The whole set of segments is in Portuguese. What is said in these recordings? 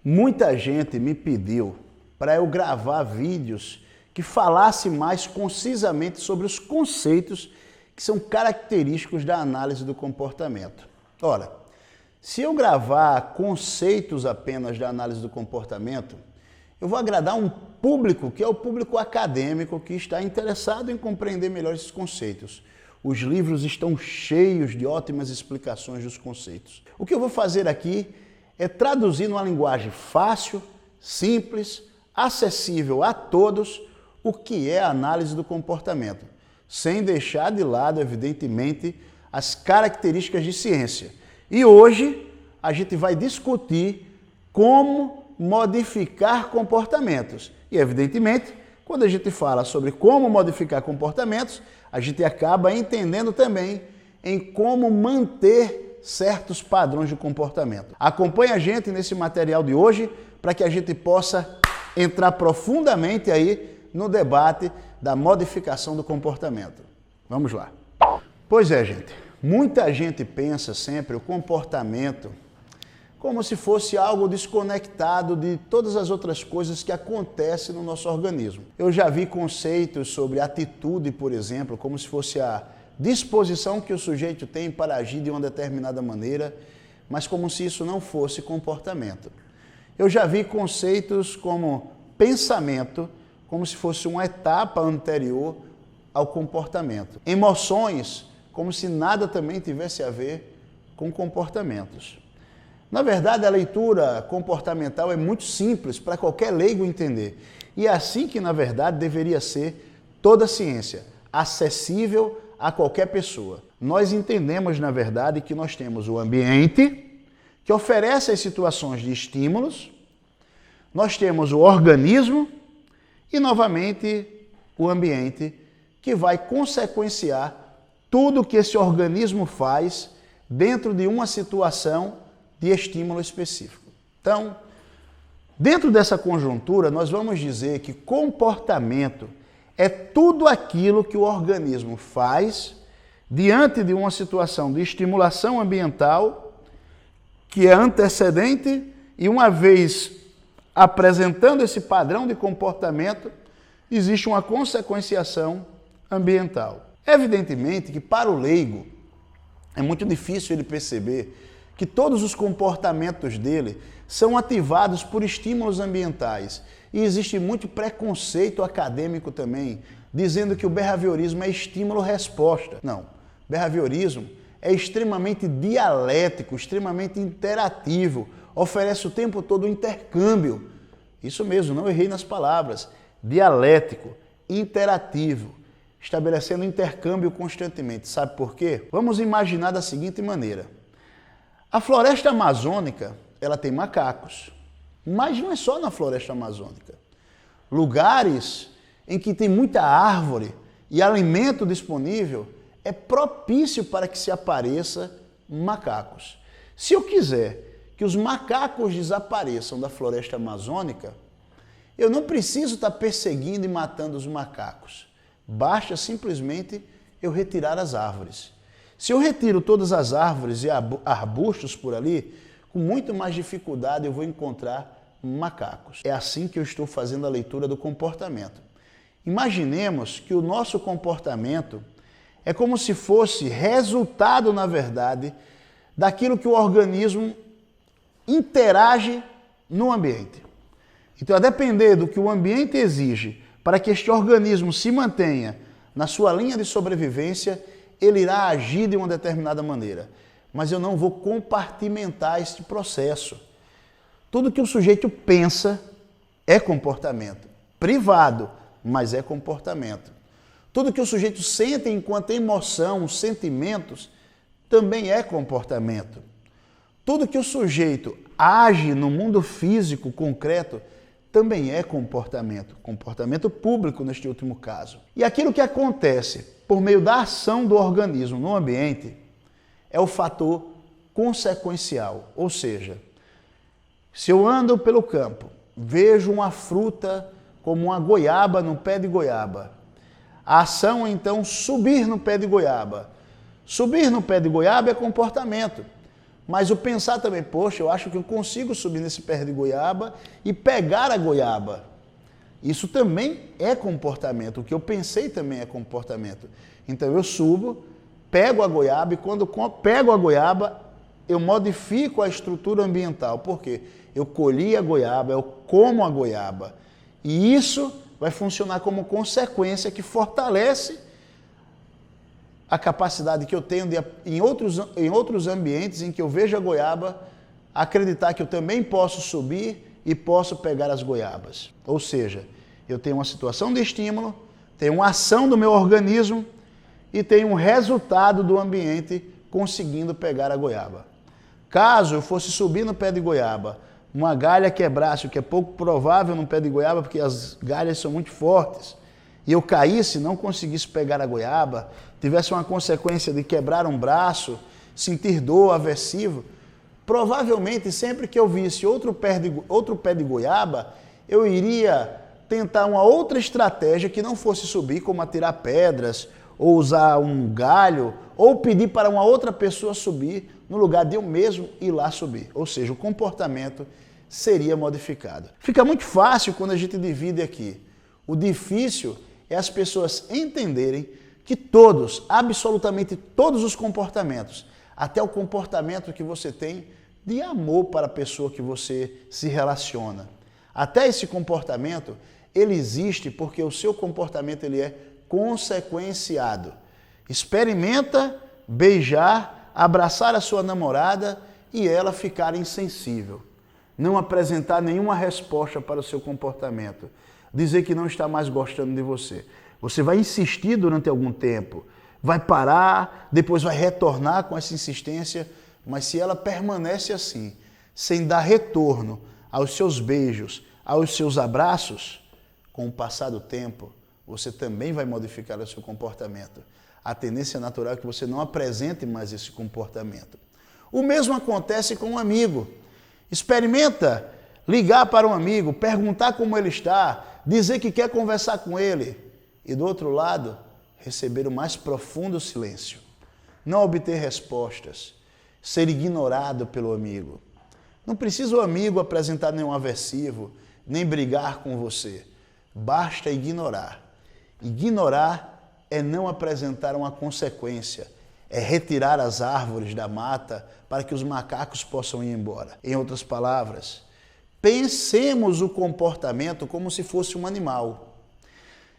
Muita gente me pediu para eu gravar vídeos que falasse mais concisamente sobre os conceitos que são característicos da análise do comportamento. Ora, se eu gravar conceitos apenas da análise do comportamento, eu vou agradar um público que é o público acadêmico que está interessado em compreender melhor esses conceitos. Os livros estão cheios de ótimas explicações dos conceitos. O que eu vou fazer aqui é traduzir numa linguagem fácil, simples, acessível a todos, o que é a análise do comportamento, sem deixar de lado, evidentemente, as características de ciência. E hoje a gente vai discutir como modificar comportamentos. E, evidentemente, quando a gente fala sobre como modificar comportamentos, a gente acaba entendendo também em como manter certos padrões de comportamento. Acompanhe a gente nesse material de hoje para que a gente possa entrar profundamente aí no debate da modificação do comportamento. Vamos lá. Pois é, gente. Muita gente pensa sempre o comportamento como se fosse algo desconectado de todas as outras coisas que acontecem no nosso organismo. Eu já vi conceitos sobre atitude, por exemplo, como se fosse a disposição que o sujeito tem para agir de uma determinada maneira, mas como se isso não fosse comportamento. Eu já vi conceitos como pensamento, como se fosse uma etapa anterior ao comportamento. Emoções, como se nada também tivesse a ver com comportamentos. Na verdade, a leitura comportamental é muito simples para qualquer leigo entender. E é assim que, na verdade, deveria ser toda a ciência, acessível a qualquer pessoa. Nós entendemos, na verdade, que nós temos o ambiente, que oferece as situações de estímulos, nós temos o organismo e, novamente, o ambiente, que vai consequenciar tudo que esse organismo faz dentro de uma situação de estímulo específico. Então, dentro dessa conjuntura, nós vamos dizer que comportamento é tudo aquilo que o organismo faz diante de uma situação de estimulação ambiental que é antecedente e, uma vez apresentando esse padrão de comportamento, existe uma consequenciação ambiental. Evidentemente que para o leigo é muito difícil ele perceber que todos os comportamentos dele são ativados por estímulos ambientais. E existe muito preconceito acadêmico também, dizendo que o behaviorismo é estímulo-resposta. Não, behaviorismo é extremamente dialético, extremamente interativo, oferece o tempo todo um intercâmbio. Isso mesmo, não errei nas palavras. Dialético, interativo, estabelecendo intercâmbio constantemente. Sabe por quê? Vamos imaginar da seguinte maneira. A floresta amazônica, ela tem macacos, mas não é só na floresta amazônica. Lugares em que tem muita árvore e alimento disponível é propício para que se apareça macacos. Se eu quiser que os macacos desapareçam da floresta amazônica, eu não preciso estar perseguindo e matando os macacos. Basta simplesmente eu retirar as árvores. Se eu retiro todas as árvores e arbustos por ali, com muito mais dificuldade eu vou encontrar macacos. É assim que eu estou fazendo a leitura do comportamento. Imaginemos que o nosso comportamento é como se fosse resultado, na verdade, daquilo que o organismo interage no ambiente. Então, a depender do que o ambiente exige para que este organismo se mantenha na sua linha de sobrevivência, ele irá agir de uma determinada maneira. Mas eu não vou compartimentar este processo. Tudo que o sujeito pensa é comportamento. Privado, mas é comportamento. Tudo que o sujeito sente enquanto emoção, sentimentos, também é comportamento. Tudo que o sujeito age no mundo físico, concreto, também é comportamento. Comportamento público neste último caso. E aquilo que acontece por meio da ação do organismo no ambiente é o fator consequencial. Ou seja, se eu ando pelo campo, vejo uma fruta como uma goiaba no pé de goiaba, a ação é então subir no pé de goiaba. Subir no pé de goiaba é comportamento. Mas o pensar também, poxa, eu acho que eu consigo subir nesse pé de goiaba e pegar a goiaba. Isso também é comportamento. O que eu pensei também é comportamento. Então eu subo, pego a goiaba e quando pego a goiaba, eu modifico a estrutura ambiental. Por quê? Eu colhi a goiaba, eu como a goiaba. E isso vai funcionar como consequência que fortalece a capacidade que eu tenho de, em outros ambientes em que eu vejo a goiaba, acreditar que eu também posso subir e posso pegar as goiabas. Ou seja, eu tenho uma situação de estímulo, tenho uma ação do meu organismo e tenho um resultado do ambiente conseguindo pegar a goiaba. Caso eu fosse subir no pé de goiaba, uma galha quebrasse, o que é pouco provável no pé de goiaba, porque as galhas são muito fortes, e eu caísse, não conseguisse pegar a goiaba, tivesse uma consequência de quebrar um braço, sentir dor, aversivo, provavelmente sempre que eu visse outro pé de goiaba, eu iria tentar uma outra estratégia que não fosse subir, como atirar pedras, ou usar um galho, ou pedir para uma outra pessoa subir, no lugar de eu mesmo ir lá subir. Ou seja, o comportamento seria modificado. Fica muito fácil quando a gente divide aqui. O difícil é as pessoas entenderem que todos, absolutamente todos os comportamentos, até o comportamento que você tem de amor para a pessoa que você se relaciona, até esse comportamento, ele existe porque o seu comportamento ele é consequenciado. Experimenta beijar, abraçar a sua namorada e ela ficar insensível. Não apresentar nenhuma resposta para o seu comportamento. Dizer que não está mais gostando de você. Você vai insistir durante algum tempo, vai parar, depois vai retornar com essa insistência, mas se ela permanece assim, sem dar retorno aos seus beijos, aos seus abraços, com o passar do tempo, você também vai modificar o seu comportamento. A tendência natural é que você não apresente mais esse comportamento. O mesmo acontece com um amigo. Experimenta ligar para um amigo, perguntar como ele está, dizer que quer conversar com ele e, do outro lado, receber o mais profundo silêncio. Não obter respostas, ser ignorado pelo amigo. Não precisa o amigo apresentar nenhum aversivo, nem brigar com você. Basta ignorar. Ignorar é não apresentar uma consequência, é retirar as árvores da mata para que os macacos possam ir embora. Em outras palavras, pensemos o comportamento como se fosse um animal.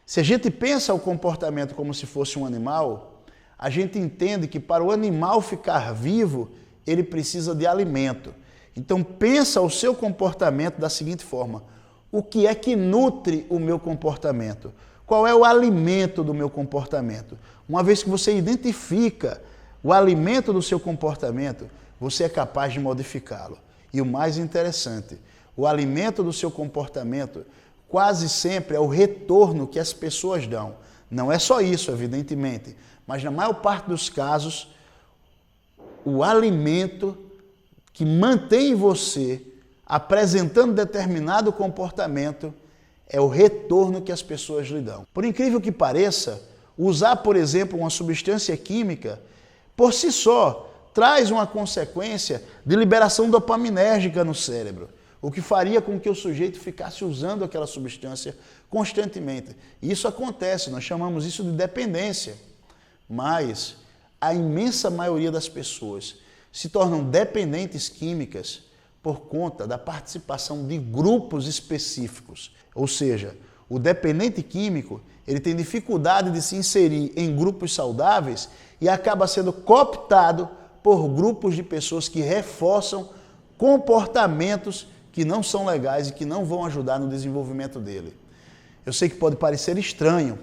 Se a gente pensa o comportamento como se fosse um animal, a gente entende que para o animal ficar vivo, ele precisa de alimento. Então pensa o seu comportamento da seguinte forma: o que é que nutre o meu comportamento? Qual é o alimento do meu comportamento? Uma vez que você identifica o alimento do seu comportamento, você é capaz de modificá-lo. E o mais interessante, o alimento do seu comportamento quase sempre é o retorno que as pessoas dão. Não é só isso, evidentemente, mas na maior parte dos casos, o alimento que mantém você apresentando determinado comportamento é o retorno que as pessoas lhe dão. Por incrível que pareça, usar, por exemplo, uma substância química, por si só, traz uma consequência de liberação dopaminérgica no cérebro, o que faria com que o sujeito ficasse usando aquela substância constantemente. E isso acontece, nós chamamos isso de dependência. Mas a imensa maioria das pessoas se tornam dependentes químicas por conta da participação de grupos específicos. Ou seja, o dependente químico, ele tem dificuldade de se inserir em grupos saudáveis e acaba sendo cooptado por grupos de pessoas que reforçam comportamentos que não são legais e que não vão ajudar no desenvolvimento dele. Eu sei que pode parecer estranho,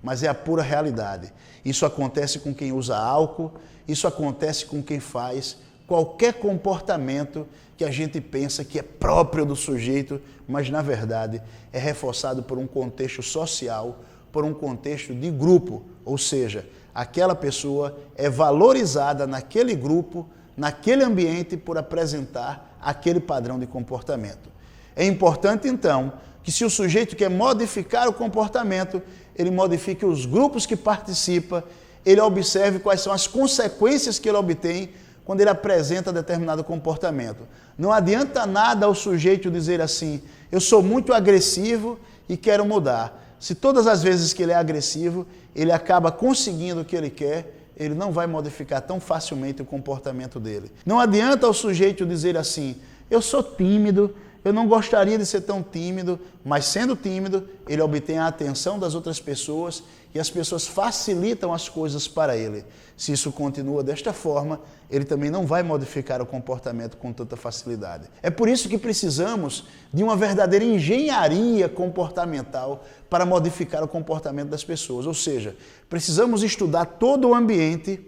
mas é a pura realidade. Isso acontece com quem usa álcool, isso acontece com quem faz qualquer comportamento que a gente pensa que é próprio do sujeito, mas na verdade é reforçado por um contexto social, por um contexto de grupo, ou seja, aquela pessoa é valorizada naquele grupo, naquele ambiente por apresentar aquele padrão de comportamento. É importante então que se o sujeito quer modificar o comportamento, ele modifique os grupos que participa, ele observe quais são as consequências que ele obtém quando ele apresenta determinado comportamento. Não adianta nada ao sujeito dizer assim, eu sou muito agressivo e quero mudar. Se todas as vezes que ele é agressivo, ele acaba conseguindo o que ele quer, ele não vai modificar tão facilmente o comportamento dele. Não adianta ao sujeito dizer assim, eu sou tímido, eu não gostaria de ser tão tímido, mas sendo tímido, ele obtém a atenção das outras pessoas e as pessoas facilitam as coisas para ele. Se isso continua desta forma, ele também não vai modificar o comportamento com tanta facilidade. É por isso que precisamos de uma verdadeira engenharia comportamental para modificar o comportamento das pessoas. Ou seja, precisamos estudar todo o ambiente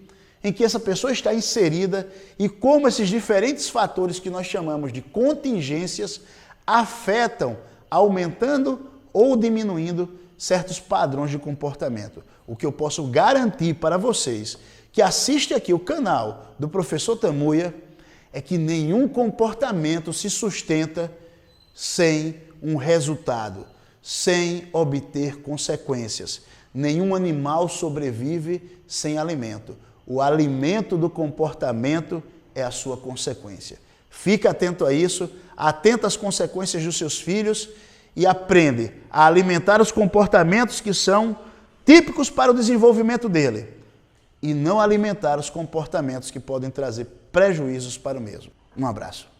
em que essa pessoa está inserida e como esses diferentes fatores que nós chamamos de contingências afetam, aumentando ou diminuindo certos padrões de comportamento. O que eu posso garantir para vocês que assistem aqui o canal do Professor Tamuia é que nenhum comportamento se sustenta sem um resultado, sem obter consequências. Nenhum animal sobrevive sem alimento. O alimento do comportamento é a sua consequência. Fique atento a isso, atento às consequências dos seus filhos e aprende a alimentar os comportamentos que são típicos para o desenvolvimento dele e não alimentar os comportamentos que podem trazer prejuízos para o mesmo. Um abraço.